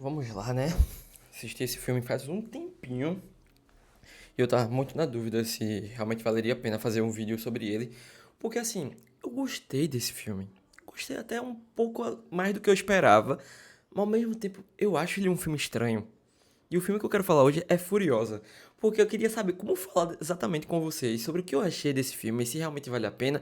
vamos lá, né? Assisti esse filme faz um tempinho e eu tava muito na dúvida se realmente valeria a pena fazer um vídeo sobre ele, porque assim, eu gostei desse filme. Gostei até um pouco mais do que eu esperava, mas ao mesmo tempo eu acho ele um filme estranho. E o filme que eu quero falar hoje é Furiosa, porque eu queria saber como falar exatamente com vocês sobre o que eu achei desse filme, e se realmente vale a pena,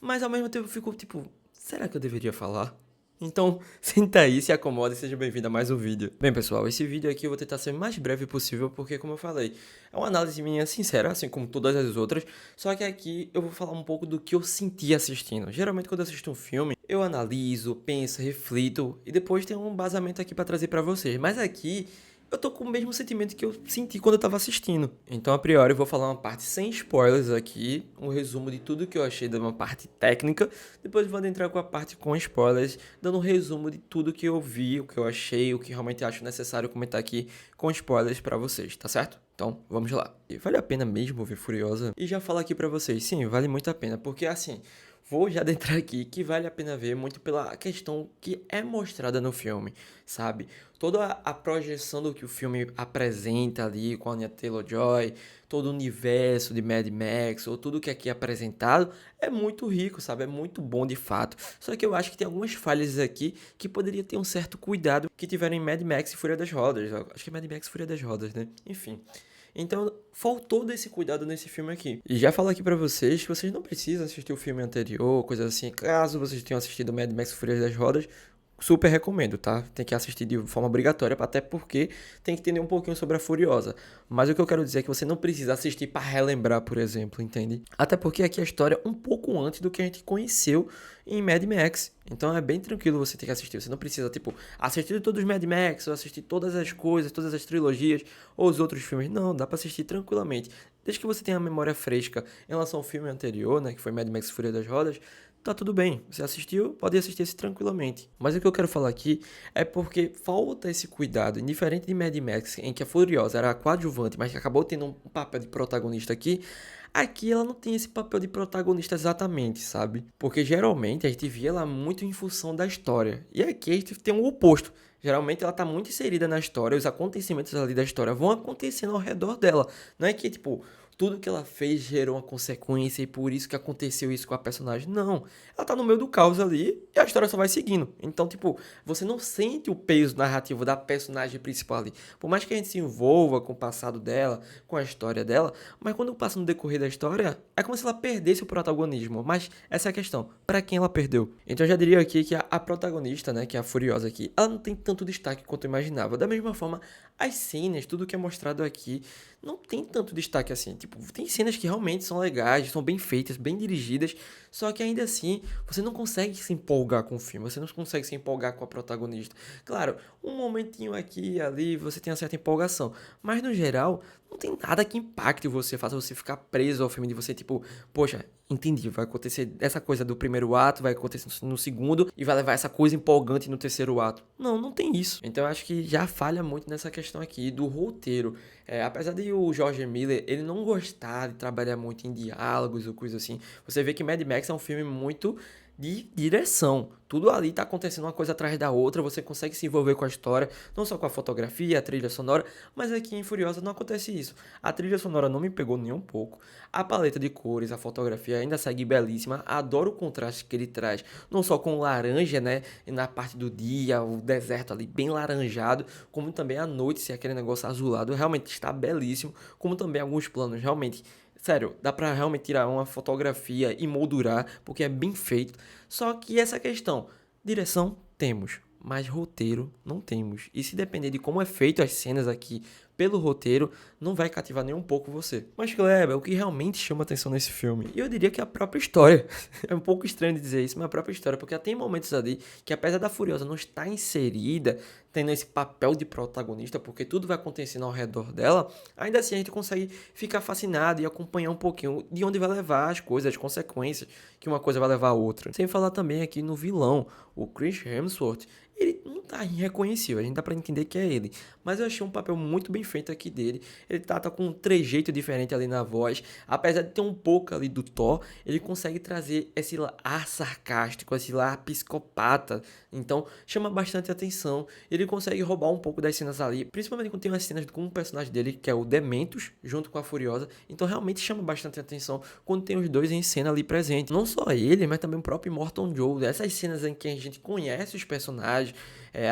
mas ao mesmo tempo eu fico tipo, será que eu deveria falar? Então, senta aí, se acomoda e seja bem-vindo a mais um vídeo. Bem, pessoal, esse vídeo aqui eu vou tentar ser o mais breve possível, porque, como eu falei, é uma análise minha sincera, assim como todas as outras, só que aqui eu vou falar um pouco do que eu senti assistindo. Geralmente, quando eu assisto um filme, eu analiso, penso, reflito, e depois tem um embasamento aqui pra trazer pra vocês. Mas aqui, eu tô com o mesmo sentimento que eu senti quando eu tava assistindo. Então, a priori, eu vou falar uma parte sem spoilers aqui, um resumo de tudo que eu achei de uma parte técnica. Depois eu vou adentrar com a parte com spoilers, dando um resumo de tudo que eu vi, o que eu achei, o que realmente acho necessário comentar aqui com spoilers pra vocês, tá certo? Então, vamos lá. E vale a pena mesmo ver Furiosa? E já falo aqui pra vocês, sim, vale muito a pena, porque assim, vou já adentrar aqui que vale a pena ver muito pela questão que é mostrada no filme, sabe? Toda a projeção do que o filme apresenta ali com a Anya Taylor-Joy, todo o universo de Mad Max, ou tudo que aqui é apresentado, é muito rico, sabe? É muito bom de fato. Só que eu acho que tem algumas falhas aqui que poderia ter um certo cuidado que tiveram em Mad Max e Fúria das Rodas. Acho que é Mad Max e Fúria das Rodas, né? Enfim. Então, faltou desse cuidado nesse filme aqui. E já falo aqui pra vocês que vocês não precisam assistir o filme anterior, coisa assim. Caso vocês tenham assistido Mad Max Fúria das Rodas, super recomendo, tá? Tem que assistir de forma obrigatória, até porque tem que entender um pouquinho sobre a Furiosa. Mas o que eu quero dizer é que você não precisa assistir para relembrar, por exemplo, entende? Até porque aqui a história é um pouco antes do que a gente conheceu em Mad Max. Então é bem tranquilo você ter que assistir. Você não precisa, tipo, assistir todos os Mad Max, ou assistir todas as coisas, todas as trilogias, ou os outros filmes. Não, dá pra assistir tranquilamente. Desde que você tenha a memória fresca em relação ao filme anterior, né, que foi Mad Max Fúria das Rodas, tá tudo bem. Você assistiu, pode assistir esse tranquilamente. Mas o que eu quero falar aqui é porque falta esse cuidado. Indiferente de Mad Max, em que a Furiosa era a coadjuvante, mas que acabou tendo um papel de protagonista aqui, aqui ela não tem esse papel de protagonista exatamente, sabe? Porque geralmente a gente via ela muito em função da história. E aqui a gente tem o oposto. Geralmente ela tá muito inserida na história, os acontecimentos ali da história vão acontecendo ao redor dela. Não é que, tipo, tudo que ela fez gerou uma consequência e por isso que aconteceu isso com a personagem. Não. Ela tá no meio do caos ali e a história só vai seguindo. Então, tipo, você não sente o peso narrativo da personagem principal ali. Por mais que a gente se envolva com o passado dela, com a história dela, mas quando passa no decorrer da história, é como se ela perdesse o protagonismo. Mas essa é a questão. Pra quem ela perdeu? Então eu já diria aqui que a protagonista, né, que é a Furiosa aqui, ela não tem tanto destaque quanto eu imaginava. Da mesma forma, as cenas, tudo que é mostrado aqui, não tem tanto destaque assim. Tipo, tem cenas que realmente são legais, são bem feitas, bem dirigidas, só que ainda assim, você não consegue se empolgar com o filme, você não consegue se empolgar com a protagonista. Claro, um momentinho aqui e ali você tem uma certa empolgação, mas no geral, não tem nada que impacte você, faça você ficar preso ao filme de você, tipo, poxa, entendi, vai acontecer essa coisa do primeiro ato, vai acontecer no segundo e vai levar essa coisa empolgante no terceiro ato. Não, não tem isso. Então eu acho que já falha muito nessa questão aqui do roteiro. Apesar de o George Miller, ele não gostar de trabalhar muito em diálogos ou coisa assim, você vê que Mad Max é um filme muito de direção. Tudo ali tá acontecendo uma coisa atrás da outra, você consegue se envolver com a história, não só com a fotografia, a trilha sonora, mas aqui em Furiosa não acontece isso. A trilha sonora não me pegou nem um pouco, a paleta de cores, a fotografia ainda segue belíssima, adoro o contraste que ele traz, não só com o laranja, né, na parte do dia, o deserto ali bem laranjado, como também a noite, se aquele negócio azulado, realmente está belíssimo, como também alguns planos, realmente. Sério, dá pra realmente tirar uma fotografia e moldurar, porque é bem feito. Só que essa questão, direção temos, mas roteiro não temos. E se depender de como é feito as cenas aqui pelo roteiro, não vai cativar nem um pouco você. Mas Kleber, o que realmente chama atenção nesse filme? E eu diria que é a própria história. É um pouco estranho de dizer isso, mas a própria história, porque tem momentos ali que apesar da Furiosa não estar inserida, tendo esse papel de protagonista, porque tudo vai acontecendo ao redor dela, ainda assim a gente consegue ficar fascinado e acompanhar um pouquinho de onde vai levar as coisas, as consequências que uma coisa vai levar a outra. Sem falar também aqui no vilão, o Chris Hemsworth, ele não tá irreconhecível, a gente dá pra entender que é ele. Mas eu achei um papel muito bem feito aqui dele. Ele tá com um trejeito diferente ali na voz. Apesar de ter um pouco ali do Thor, ele consegue trazer esse ar sarcástico, esse ar psicopata. Então chama bastante atenção. Ele consegue roubar um pouco das cenas ali, principalmente quando tem umas cenas com um personagem dele, que é o Dementos, junto com a Furiosa. Então realmente chama bastante atenção quando tem os dois em cena ali presente. Não só ele, mas também o próprio Immortal Joe. Essas cenas em que a gente conhece os personagens,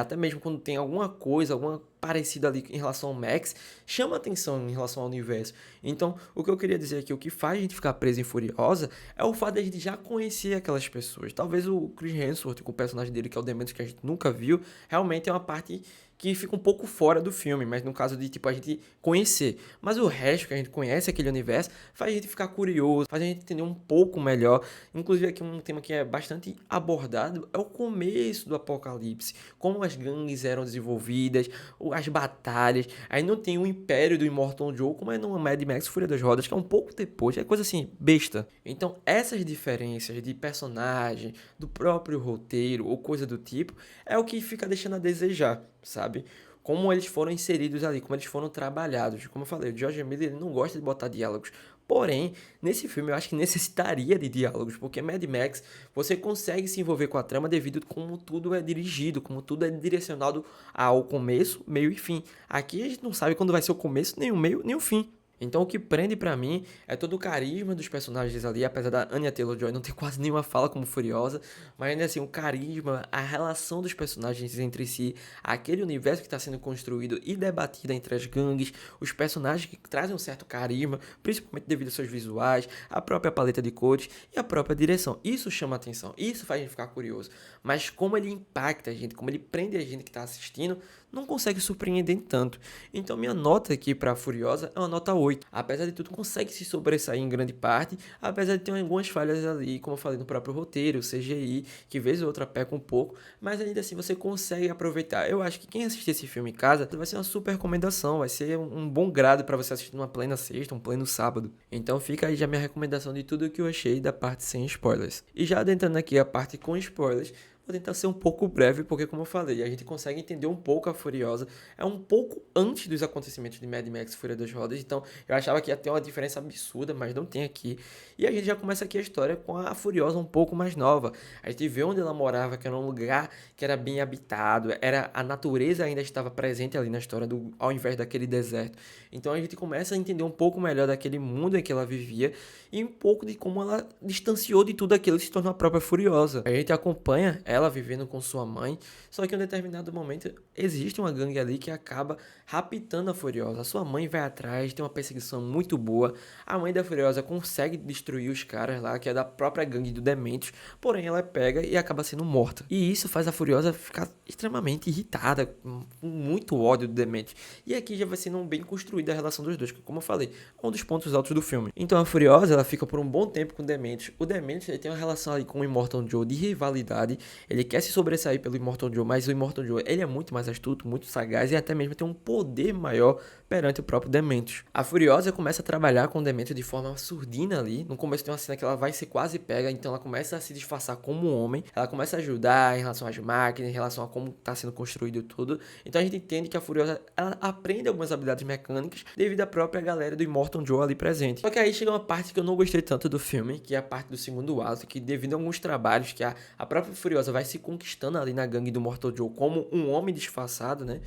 até mesmo quando tem alguma coisa, alguma parecido ali em relação ao Max, chama atenção em relação ao universo. Então, o que eu queria dizer aqui, o que faz a gente ficar preso em Furiosa é o fato de a gente já conhecer aquelas pessoas. Talvez o Chris Hemsworth, com o personagem dele, que é o Demetrius, que a gente nunca viu, realmente é uma parte que fica um pouco fora do filme, mas no caso de, tipo, a gente conhecer. Mas o resto que a gente conhece, aquele universo, faz a gente ficar curioso, faz a gente entender um pouco melhor. Inclusive aqui um tema que é bastante abordado é o começo do Apocalipse, como as gangues eram desenvolvidas, as batalhas. Aí não tem o Império do Immortal Joe, como é no Mad Max Fúria das Rodas, que é um pouco depois, é coisa assim, besta. Então essas diferenças de personagem, do próprio roteiro ou coisa do tipo, é o que fica deixando a desejar, sabe? Como eles foram inseridos ali, como eles foram trabalhados. Como eu falei, o George Miller ele não gosta de botar diálogos. Porém, nesse filme eu acho que necessitaria de diálogos, porque Mad Max você consegue se envolver com a trama devido a como tudo é dirigido, como tudo é direcionado ao começo, meio e fim. Aqui a gente não sabe quando vai ser o começo, nem o meio, nem o fim. Então o que prende pra mim é todo o carisma dos personagens ali, apesar da Anya Taylor-Joy não ter quase nenhuma fala como Furiosa, mas ainda assim o carisma, a relação dos personagens entre si, aquele universo que está sendo construído e debatido entre as gangues, os personagens que trazem um certo carisma, principalmente devido aos seus visuais, a própria paleta de cores e a própria direção. Isso chama atenção, isso faz a gente ficar curioso. Mas como ele impacta a gente, como ele prende a gente que está assistindo, não consegue surpreender tanto. Então minha nota aqui para Furiosa é uma nota 8. Apesar de tudo, consegue se sobressair em grande parte, apesar de ter algumas falhas ali, como eu falei no próprio roteiro, CGI, que vez ou outra peca um pouco, mas ainda assim você consegue aproveitar. Eu acho que quem assistir esse filme em casa vai ser uma super recomendação, vai ser um bom grado para você assistir numa plena sexta, um pleno sábado. Então fica aí já minha recomendação de tudo o que eu achei da parte sem spoilers. E já adentrando aqui a parte com spoilers, vou tentar ser um pouco breve, porque como eu falei, a gente consegue entender um pouco a Furiosa. É um pouco antes dos acontecimentos de Mad Max Fúria das Rodas, então eu achava que ia ter uma diferença absurda, mas não tem aqui. E a gente já começa aqui a história com a Furiosa um pouco mais nova. A gente vê onde ela morava, que era um lugar que era bem habitado, a natureza ainda estava presente ali na história, ao invés daquele deserto. Então a gente começa a entender um pouco melhor daquele mundo em que ela vivia e um pouco de como ela distanciou de tudo aquilo e se tornou a própria Furiosa. A gente acompanha ela vivendo com sua mãe, só que em um determinado momento existe uma gangue ali que acaba raptando a Furiosa. A sua mãe vai atrás, tem uma perseguição muito boa, a mãe da Furiosa consegue destruir os caras lá, que é da própria gangue do Dementos, porém ela pega e acaba sendo morta. E isso faz a Furiosa ficar extremamente irritada, com muito ódio do Dementos. E aqui já vai sendo bem construída a relação dos dois, que como eu falei, é um dos pontos altos do filme. Então a Furiosa, ela fica por um bom tempo com o Dementos. O Dementos, ele tem uma relação ali com o Immortal Joe de rivalidade. Ele quer se sobressair pelo Immortal Joe, mas o Immortal Joe, ele é muito mais astuto, muito sagaz e até mesmo tem um poder maior perante o próprio Dementos. A Furiosa começa a trabalhar com o Dementos de forma surdina ali. No começo tem uma cena que ela vai ser quase pega, então ela começa a se disfarçar como um homem. Ela começa a ajudar em relação às máquinas, em relação a como está sendo construído tudo. Então a gente entende que a Furiosa, ela aprende algumas habilidades mecânicas devido à própria galera do Immortal Joe ali presente. Só que aí chega uma parte que eu não gostei tanto do filme, que é a parte do segundo ato, que devido a alguns trabalhos que a própria Furiosa vai se conquistando ali na gangue do Mortal Joe como um homem disfarçado, né?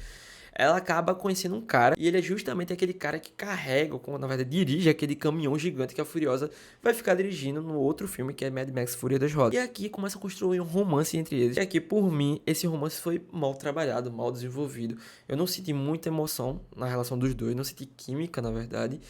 Ela acaba conhecendo um cara, e ele é justamente aquele cara que carrega, ou na verdade dirige aquele caminhão gigante que a Furiosa vai ficar dirigindo no outro filme, que é Mad Max Fúria das Rodas. E aqui começa a construir um romance entre eles. E aqui, por mim, esse romance foi mal trabalhado, mal desenvolvido. Eu não senti muita emoção na relação dos dois, não senti química, na verdade.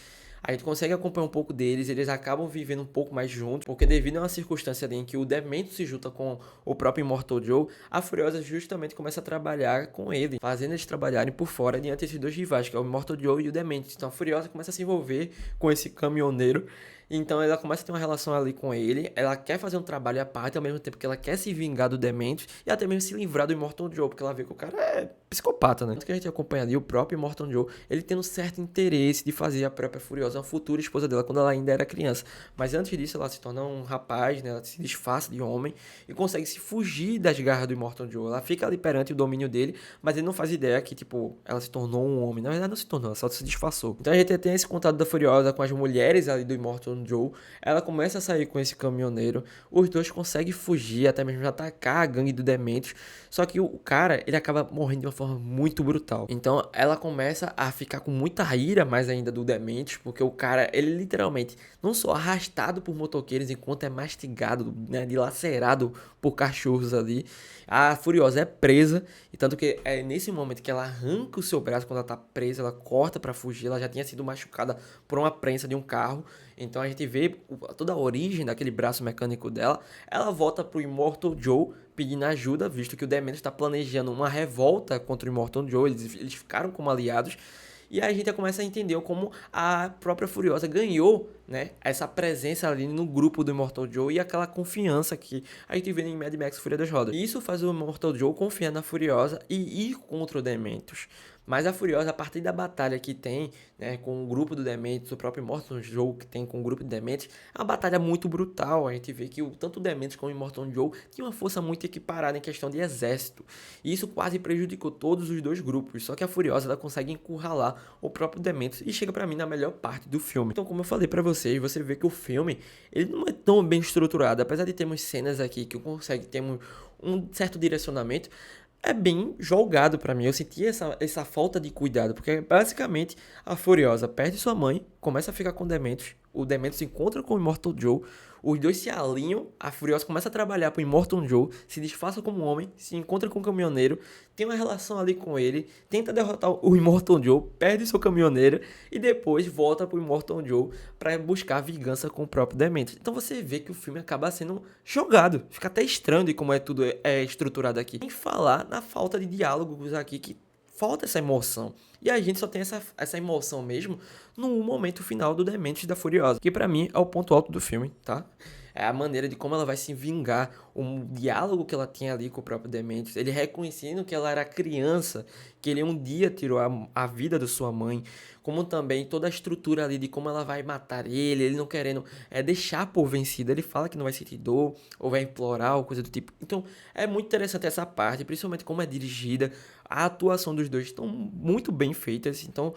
A gente consegue acompanhar um pouco deles, eles acabam vivendo um pouco mais juntos, porque devido a uma circunstância ali em que o Demento se junta com o próprio Immortal Joe, a Furiosa justamente começa a trabalhar com ele, fazendo eles trabalharem por fora diante desses dois rivais, que é o Immortal Joe e o Demento. Então a Furiosa começa a se envolver com esse caminhoneiro Então ela começa a ter uma relação ali com ele, ela quer fazer um trabalho à parte, ao mesmo tempo que ela quer se vingar do Dementos e até mesmo se livrar do Immortal Joe, porque ela vê que o cara é psicopata, né? Tanto que a gente acompanha ali o próprio Immortal Joe, ele tem um certo interesse de fazer a própria Furiosa uma futura esposa dela quando ela ainda era criança. Mas antes disso ela se torna um rapaz, né? Ela se disfarça de homem e consegue se fugir das garras do Immortal Joe. Ela fica ali perante o domínio dele, mas ele não faz ideia que, tipo, ela se tornou um homem. Na verdade não se tornou, ela só se disfarçou. Então a gente tem esse contato da Furiosa com as mulheres ali do Immortal Joe. Ela começa a sair com esse caminhoneiro. Os dois conseguem fugir, até mesmo atacar a gangue do Dementos. Só que o cara, ele acaba morrendo de uma forma muito brutal. Então ela começa a ficar com muita ira mais ainda do Dementos, porque o cara, ele literalmente não só arrastado por motoqueiros enquanto é mastigado, né, dilacerado por cachorros ali. A Furiosa é presa, e tanto que é nesse momento que ela arranca o seu braço quando ela tá presa, ela corta pra fugir, ela já tinha sido machucada por uma prensa de um carro. Então a gente vê toda a origem daquele braço mecânico dela. Ela volta pro Immortal Joe pedindo ajuda, visto que o Dementor está planejando uma revolta contra o Immortal Joe. Eles ficaram como aliados. E aí a gente começa a entender como a própria Furiosa ganhou, né, essa presença ali no grupo do Immortal Joe e aquela confiança que a gente vê em Mad Max Fúria das Rodas. E isso faz o Immortal Joe confiar na Furiosa e ir contra o Dementos. Mas a Furiosa, a partir da batalha que tem, né, com o grupo do Dementos, o próprio Immortal Joe que tem com o grupo de Dementos, é uma batalha muito brutal. A gente vê que tanto o Dementos como o Immortal Joe tinham uma força muito equiparada em questão de exército. E isso quase prejudicou todos os dois grupos. Só que a Furiosa ela consegue encurralar o próprio Dementos e chega pra mim na melhor parte do filme. Então, como eu falei pra vocês, você vê que o filme ele não é tão bem estruturado. Apesar de termos cenas aqui que consegue ter um certo direcionamento, é bem jogado pra mim. Eu senti essa falta de cuidado, porque basicamente a Furiosa perde sua mãe, começa a ficar com o Dementos, o Dementos se encontra com o Immortal Joe, os dois se alinham, a Furiosa começa a trabalhar pro Immortal Joe, se disfarça como homem, se encontra com o caminhoneiro, tem uma relação ali com ele, tenta derrotar o Immortal Joe, perde seu caminhoneiro e depois volta pro Immortal Joe pra buscar vingança com o próprio Dementos. Então você vê que o filme acaba sendo jogado, fica até estranho de como é tudo é estruturado aqui. Sem falar na falta de diálogos aqui, que falta essa emoção. E a gente só tem essa emoção mesmo no momento final do Dementos e da Furiosa, que pra mim é o ponto alto do filme, tá? É a maneira de como ela vai se vingar, o diálogo que ela tinha ali com o próprio Dementos, ele reconhecendo que ela era criança, que ele um dia tirou a vida da sua mãe, como também toda a estrutura ali de como ela vai matar ele não querendo deixar por vencido, ele fala que não vai sentir dor, ou vai implorar, ou coisa do tipo. Então, é muito interessante essa parte, principalmente como é dirigida, a atuação dos dois estão muito bem feitas, então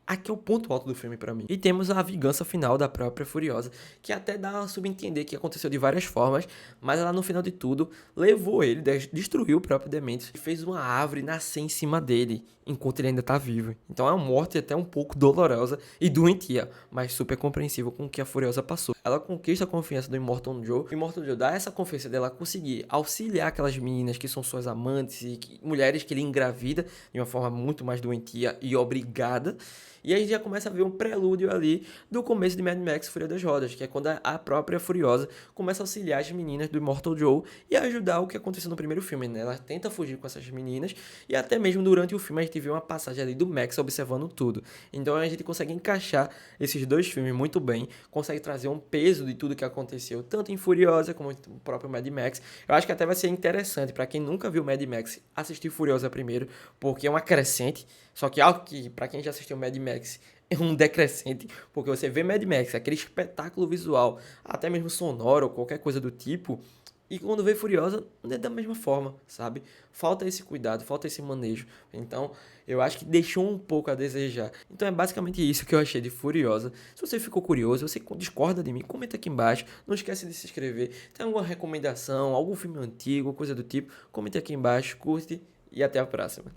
aqui é o ponto alto do filme pra mim. E temos a vingança final da própria Furiosa, que até dá a subentender que aconteceu de várias formas, mas ela no final de tudo levou ele, destruiu o próprio Dementos e fez uma árvore nascer em cima dele, enquanto ele ainda tá vivo. Então é uma morte até um pouco dolorosa e doentia, mas super compreensível com o que a Furiosa passou. Ela conquista a confiança do Immortal Joe, o Immortal Joe dá essa confiança dela conseguir auxiliar aquelas meninas que são suas amantes e mulheres que ele engravida de uma forma muito mais doentia e obrigada. E aí já começa a ver um prelúdio ali do começo de Mad Max Fúria das Rodas, que é quando a própria Furiosa começa a auxiliar as meninas do Immortal Joe e ajudar o que aconteceu no primeiro filme, né? Ela tenta fugir com essas meninas e até mesmo durante o filme a gente vê uma passagem ali do Max observando tudo. Então a gente consegue encaixar esses dois filmes muito bem, consegue trazer um peso de tudo que aconteceu, tanto em Furiosa como o próprio Mad Max. Eu acho que até vai ser interessante para quem nunca viu Mad Max assistir Furiosa primeiro, porque é uma crescente, só que algo que para quem já assistiu Mad Max é um decrescente, porque você vê Mad Max, aquele espetáculo visual, até mesmo sonoro ou qualquer coisa do tipo, e quando vê Furiosa, não é da mesma forma, sabe? Falta esse cuidado, falta esse manejo. Então, eu acho que deixou um pouco a desejar. Então, é basicamente isso que eu achei de Furiosa. Se você ficou curioso, você discorda de mim, comenta aqui embaixo. Não esquece de se inscrever. Tem alguma recomendação, algum filme antigo, coisa do tipo, comenta aqui embaixo, curte e até a próxima.